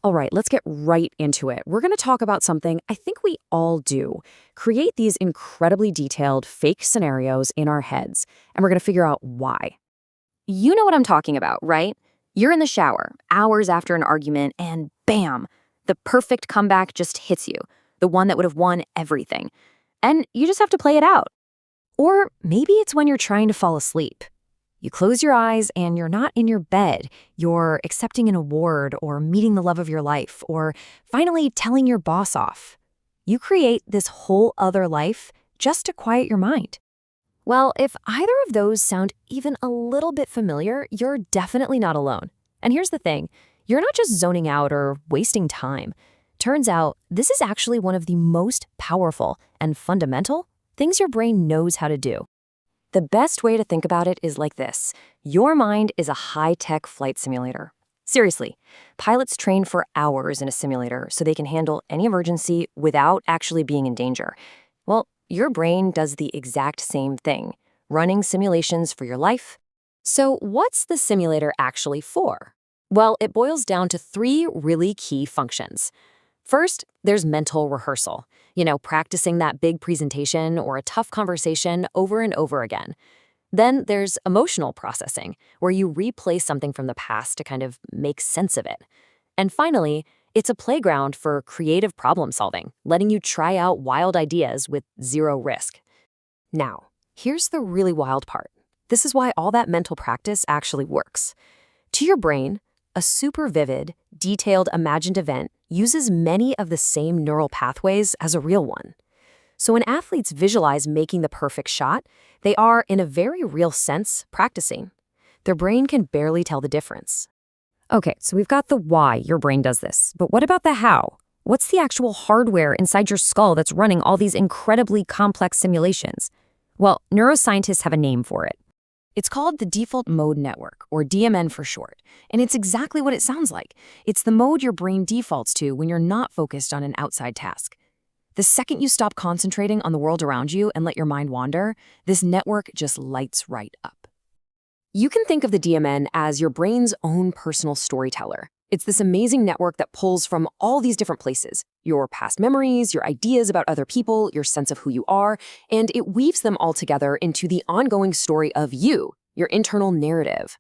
All right, let's get right into it. We're going to talk about something I think we all do. Create these incredibly detailed fake scenarios in our heads, and we're going to figure out why. You know what I'm talking about, right? You're in the shower, hours after an argument, and bam, the perfect comeback just hits you, the one that would have won everything. And you just have to play it out. Or maybe it's when you're trying to fall asleep. You close your eyes and you're not in your bed. You're accepting an award or meeting the love of your life or finally telling your boss off. You create this whole other life just to quiet your mind. Well, if either of those sound even a little bit familiar, you're definitely not alone. And here's the thing, you're not just zoning out or wasting time. Turns out, this is actually one of the most powerful and fundamental things your brain knows how to do. The best way to think about it is like this. Your mind is a high-tech flight simulator. Seriously, pilots train for hours in a simulator so they can handle any emergency without actually being in danger. Well, your brain does the exact same thing, running simulations for your life. So what's the simulator actually for? Well, it boils down to three really key functions. First, there's mental rehearsal. Practicing that big presentation or a tough conversation over and over again. Then there's emotional processing, where you replay something from the past to kind of make sense of it. And finally, it's a playground for creative problem solving, letting you try out wild ideas with zero risk. Now, here's the really wild part. This is why all that mental practice actually works. To your brain, a super vivid, detailed imagined event uses many of the same neural pathways as a real one. So when athletes visualize making the perfect shot, they are, in a very real sense, practicing. Their brain can barely tell the difference. Okay, so we've got the why your brain does this, but what about the how? What's the actual hardware inside your skull that's running all these incredibly complex simulations? Well, neuroscientists have a name for it. It's called the default mode network, or DMN for short, and it's exactly what it sounds like. It's the mode your brain defaults to when you're not focused on an outside task. The second you stop concentrating on the world around you and let your mind wander, this network just lights right up. You can think of the DMN as your brain's own personal storyteller. It's this amazing network that pulls from all these different places, your past memories, your ideas about other people, your sense of who you are, and it weaves them all together into the ongoing story of you, your internal narrative.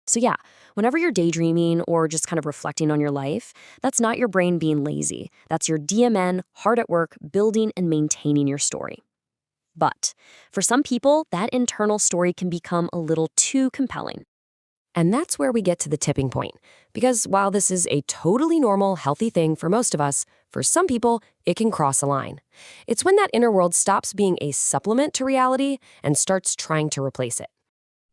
So yeah, whenever you're daydreaming or just kind of reflecting on your life, that's not your brain being lazy. That's your DMN hard at work building and maintaining your story. But for some people, that internal story can become a little too compelling. And that's where we get to the tipping point. Because while this is a totally normal, healthy thing for most of us, for some people, it can cross a line. It's when that inner world stops being a supplement to reality and starts trying to replace it.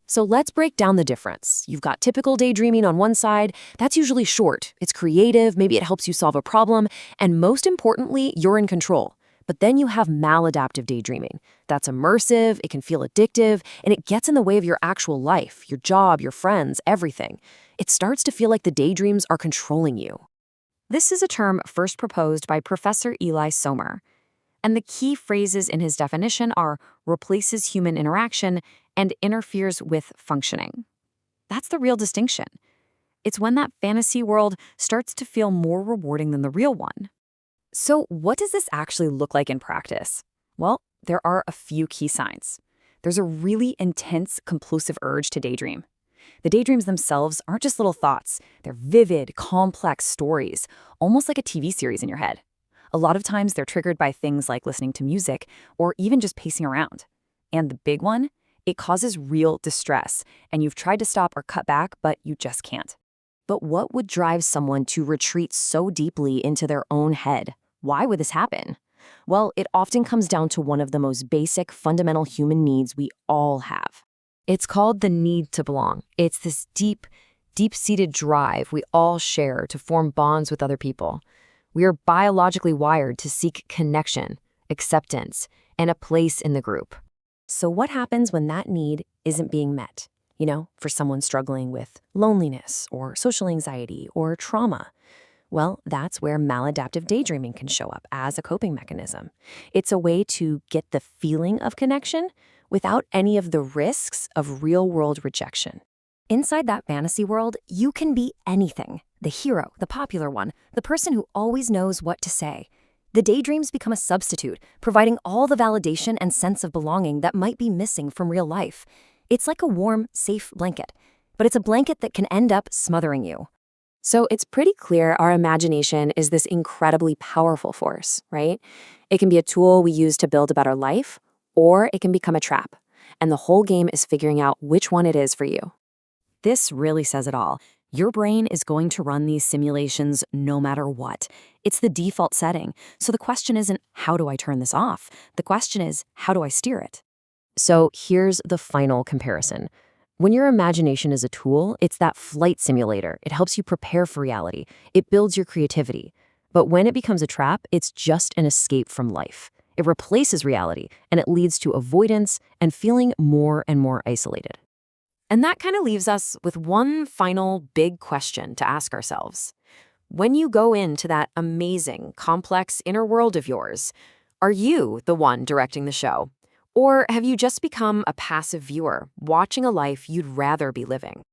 So let's break down the difference. You've got typical daydreaming on one side. That's usually short. It's creative, maybe it helps you solve a problem, and most importantly, you're in control. But then you have maladaptive daydreaming. That's immersive, it can feel addictive, and it gets in the way of your actual life, your job, your friends, everything. It starts to feel like the daydreams are controlling you. This is a term first proposed by Professor Eli Sommer. And the key phrases in his definition are replaces human interaction and interferes with functioning. That's the real distinction. It's when that fantasy world starts to feel more rewarding than the real one. So what does this actually look like in practice? Well, there are a few key signs. There's a really intense, compulsive urge to daydream. The daydreams themselves aren't just little thoughts. They're vivid, complex stories, almost like a TV series in your head. A lot of times they're triggered by things like listening to music or even just pacing around. And the big one, it causes real distress, and you've tried to stop or cut back, but you just can't. But what would drive someone to retreat so deeply into their own head? Why would this happen? Well, it often comes down to one of the most basic, fundamental human needs we all have. It's called the need to belong. It's this deep, deep-seated drive we all share to form bonds with other people. We are biologically wired to seek connection, acceptance, and a place in the group. So what happens when that need isn't being met? For someone struggling with loneliness or social anxiety or trauma. Well, that's where maladaptive daydreaming can show up as a coping mechanism. It's a way to get the feeling of connection without any of the risks of real-world rejection. Inside that fantasy world, you can be anything. The hero, the popular one, the person who always knows what to say. The daydreams become a substitute, providing all the validation and sense of belonging that might be missing from real life. It's like a warm, safe blanket, but it's a blanket that can end up smothering you. So it's pretty clear our imagination is this incredibly powerful force, right? It can be a tool we use to build a better life, or it can become a trap. And the whole game is figuring out which one it is for you. This really says it all. Your brain is going to run these simulations no matter what. It's the default setting. So the question isn't, how do I turn this off? The question is, how do I steer it? So here's the final comparison. When your imagination is a tool, it's that flight simulator. It helps you prepare for reality. It builds your creativity. But when it becomes a trap, it's just an escape from life. It replaces reality, and it leads to avoidance and feeling more and more isolated. And that kind of leaves us with one final big question to ask ourselves. When you go into that amazing, complex inner world of yours, are you the one directing the show? Or have you just become a passive viewer, watching a life you'd rather be living?